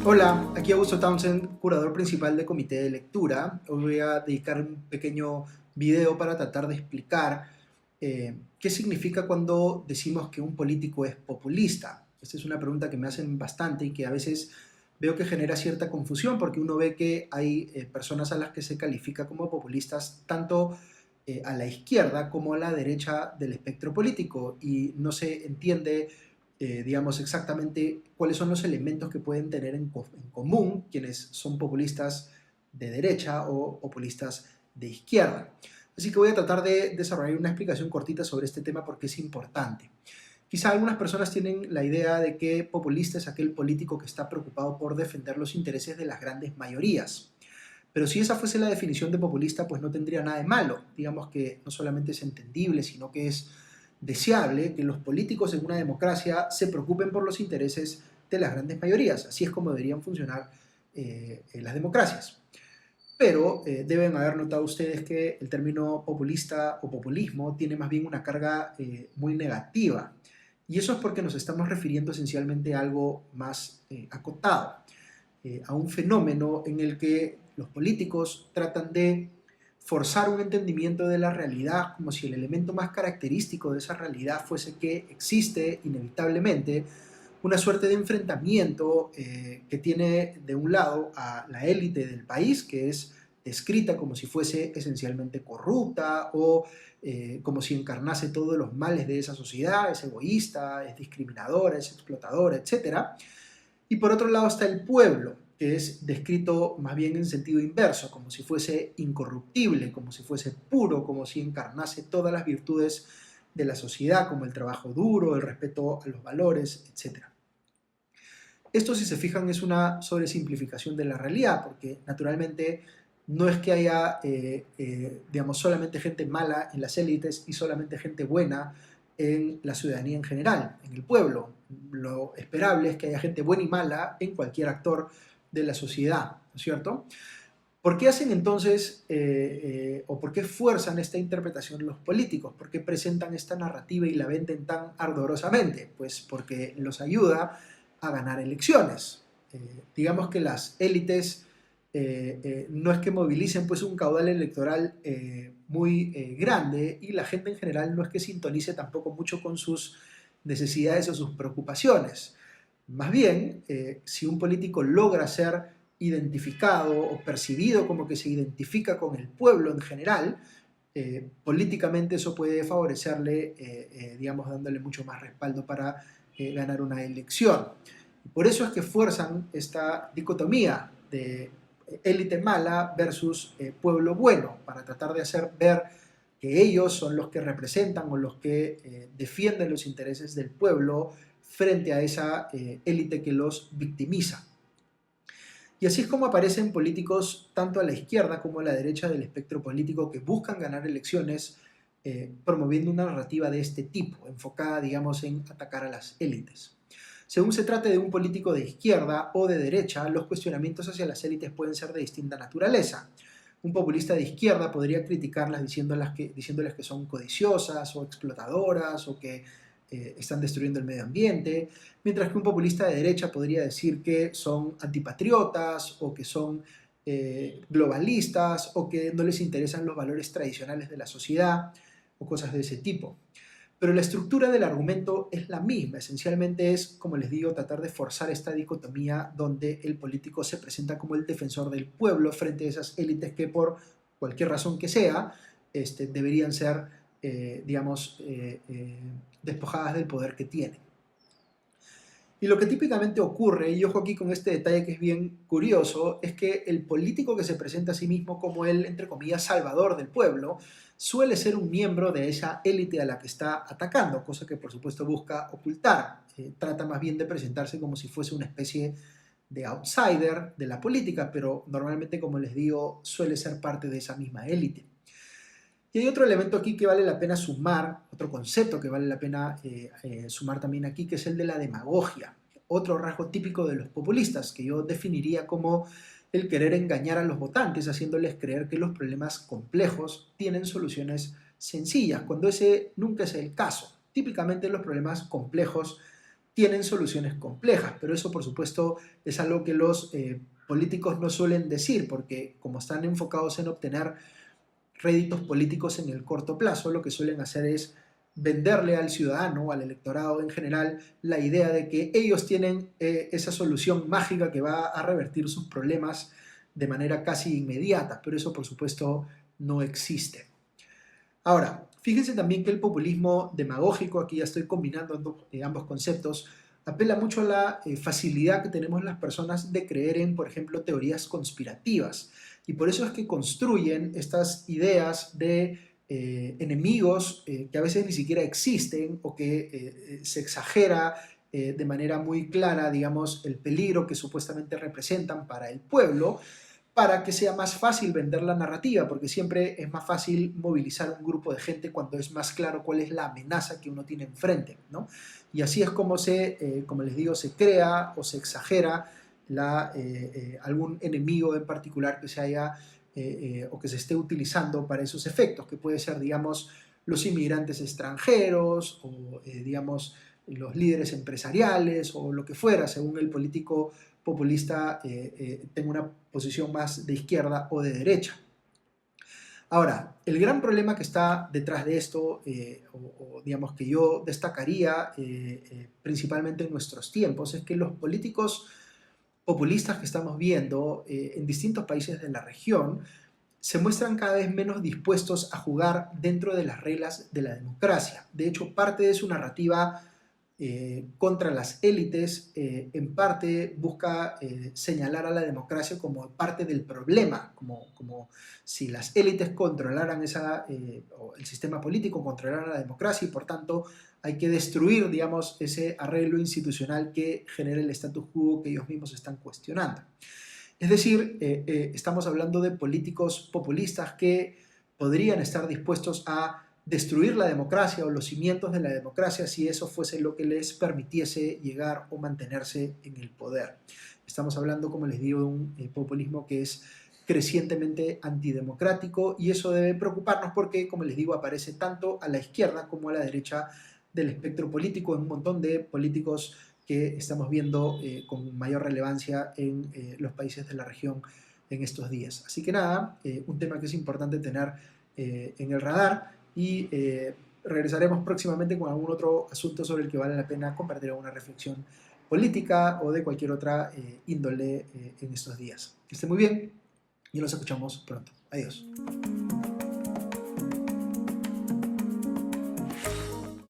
Hola, aquí Augusto Townsend, curador principal de Comité de Lectura. Hoy voy a dedicar un pequeño video para tratar de explicar qué significa cuando decimos que un político es populista. Esta es una pregunta que me hacen bastante y que a veces veo que genera cierta confusión porque uno ve que hay personas a las que se califica como populistas tanto a la izquierda como a la derecha del espectro político y no se entiende digamos, exactamente cuáles son los elementos que pueden tener en común quienes son populistas de derecha o populistas de izquierda. Así que voy a tratar de desarrollar una explicación cortita sobre este tema porque es importante. Quizá algunas personas tienen la idea de que populista es aquel político que está preocupado por defender los intereses de las grandes mayorías. Pero si esa fuese la definición de populista, pues no tendría nada de malo. Digamos que no solamente es entendible, sino que es deseable que los políticos en una democracia se preocupen por los intereses de las grandes mayorías. Así es como deberían funcionar las democracias. Pero deben haber notado ustedes que el término populista o populismo tiene más bien una carga muy negativa. Y eso es porque nos estamos refiriendo esencialmente a algo más acotado, a un fenómeno en el que los políticos tratan de forzar un entendimiento de la realidad como si el elemento más característico de esa realidad fuese que existe inevitablemente una suerte de enfrentamiento que tiene de un lado a la élite del país, que es descrita como si fuese esencialmente corrupta o como si encarnase todos los males de esa sociedad, es egoísta, es discriminadora, es explotadora, etcétera. Y por otro lado está el pueblo, que es descrito más bien en sentido inverso, como si fuese incorruptible, como si fuese puro, como si encarnase todas las virtudes de la sociedad, como el trabajo duro, el respeto a los valores, etc. Esto, si se fijan, es una sobresimplificación de la realidad, porque naturalmente no es que haya, digamos, solamente gente mala en las élites y solamente gente buena en la ciudadanía en general, en el pueblo. Lo esperable es que haya gente buena y mala en cualquier actor de la sociedad, ¿no es cierto? ¿Por qué hacen entonces, o por qué fuerzan esta interpretación los políticos? ¿Por qué presentan esta narrativa y la venden tan ardorosamente? Pues porque los ayuda a ganar elecciones. Digamos que las élites no es que movilicen pues un caudal electoral muy grande y la gente en general no es que sintonice tampoco mucho con sus necesidades o sus preocupaciones. Más bien, si un político logra ser identificado o percibido como que se identifica con el pueblo en general, políticamente eso puede favorecerle, digamos, dándole mucho más respaldo para ganar una elección. Por eso es que fuerzan esta dicotomía de élite mala versus pueblo bueno, para tratar de hacer ver que ellos son los que representan o los que defienden los intereses del pueblo frente a esa élite que los victimiza. Y así es como aparecen políticos tanto a la izquierda como a la derecha del espectro político que buscan ganar elecciones promoviendo una narrativa de este tipo, enfocada, digamos, en atacar a las élites. Según se trate de un político de izquierda o de derecha, los cuestionamientos hacia las élites pueden ser de distinta naturaleza. Un populista de izquierda podría criticarlas diciéndoles que son codiciosas o explotadoras o que están destruyendo el medio ambiente, mientras que un populista de derecha podría decir que son antipatriotas o que son globalistas o que no les interesan los valores tradicionales de la sociedad o cosas de ese tipo. Pero la estructura del argumento es la misma, esencialmente es, como les digo, tratar de forzar esta dicotomía donde el político se presenta como el defensor del pueblo frente a esas élites que por cualquier razón que sea, deberían ser, digamos, despojadas del poder que tienen. Y lo que típicamente ocurre, y ojo aquí con este detalle que es bien curioso, es que el político que se presenta a sí mismo como el, entre comillas, salvador del pueblo, suele ser un miembro de esa élite a la que está atacando, cosa que por supuesto busca ocultar. Trata más bien de presentarse como si fuese una especie de outsider de la política, pero normalmente, como les digo, suele ser parte de esa misma élite. Y hay otro elemento aquí que vale la pena sumar, otro concepto que vale la pena sumar también aquí, que es el de la demagogia. Otro rasgo típico de los populistas, que yo definiría como el querer engañar a los votantes, haciéndoles creer que los problemas complejos tienen soluciones sencillas, cuando ese nunca es el caso. Típicamente los problemas complejos tienen soluciones complejas, pero eso por supuesto es algo que los políticos no suelen decir, porque como están enfocados en obtener réditos políticos en el corto plazo, lo que suelen hacer es venderle al ciudadano, al electorado en general, la idea de que ellos tienen esa solución mágica que va a revertir sus problemas de manera casi inmediata, pero eso por supuesto no existe. Ahora, fíjense también que el populismo demagógico, aquí ya estoy combinando ambos conceptos, apela mucho a la facilidad que tenemos las personas de creer en, por ejemplo, teorías conspirativas. Y por eso es que construyen estas ideas de enemigos que a veces ni siquiera existen o que se exagera de manera muy clara, digamos, el peligro que supuestamente representan para el pueblo, para que sea más fácil vender la narrativa, porque siempre es más fácil movilizar un grupo de gente cuando es más claro cuál es la amenaza que uno tiene enfrente, ¿no? Y así es como como les digo, se crea o se exagera algún enemigo en particular que se haya o que se esté utilizando para esos efectos, que puede ser, digamos, los inmigrantes extranjeros o, digamos, los líderes empresariales o lo que fuera, según el político populista tenga una posición más de izquierda o de derecha. Ahora, el gran problema que está detrás de esto, o digamos que yo destacaría principalmente en nuestros tiempos, es que los políticos populistas que estamos viendo en distintos países de la región se muestran cada vez menos dispuestos a jugar dentro de las reglas de la democracia. De hecho, parte de su narrativa contra las élites, en parte busca señalar a la democracia como parte del problema, como si las élites controlaran o el sistema político controlaran la democracia y por tanto hay que destruir, digamos, ese arreglo institucional que genera el status quo que ellos mismos están cuestionando. Es decir, estamos hablando de políticos populistas que podrían estar dispuestos a destruir la democracia o los cimientos de la democracia si eso fuese lo que les permitiese llegar o mantenerse en el poder. Estamos hablando, como les digo, de un populismo que es crecientemente antidemocrático y eso debe preocuparnos porque, como les digo, aparece tanto a la izquierda como a la derecha del espectro político en un montón de políticos que estamos viendo con mayor relevancia en los países de la región en estos días. Así que nada, un tema que es importante tener en el radar y regresaremos próximamente con algún otro asunto sobre el que vale la pena compartir alguna reflexión política o de cualquier otra índole en estos días. Que esté muy bien y nos escuchamos pronto. Adiós.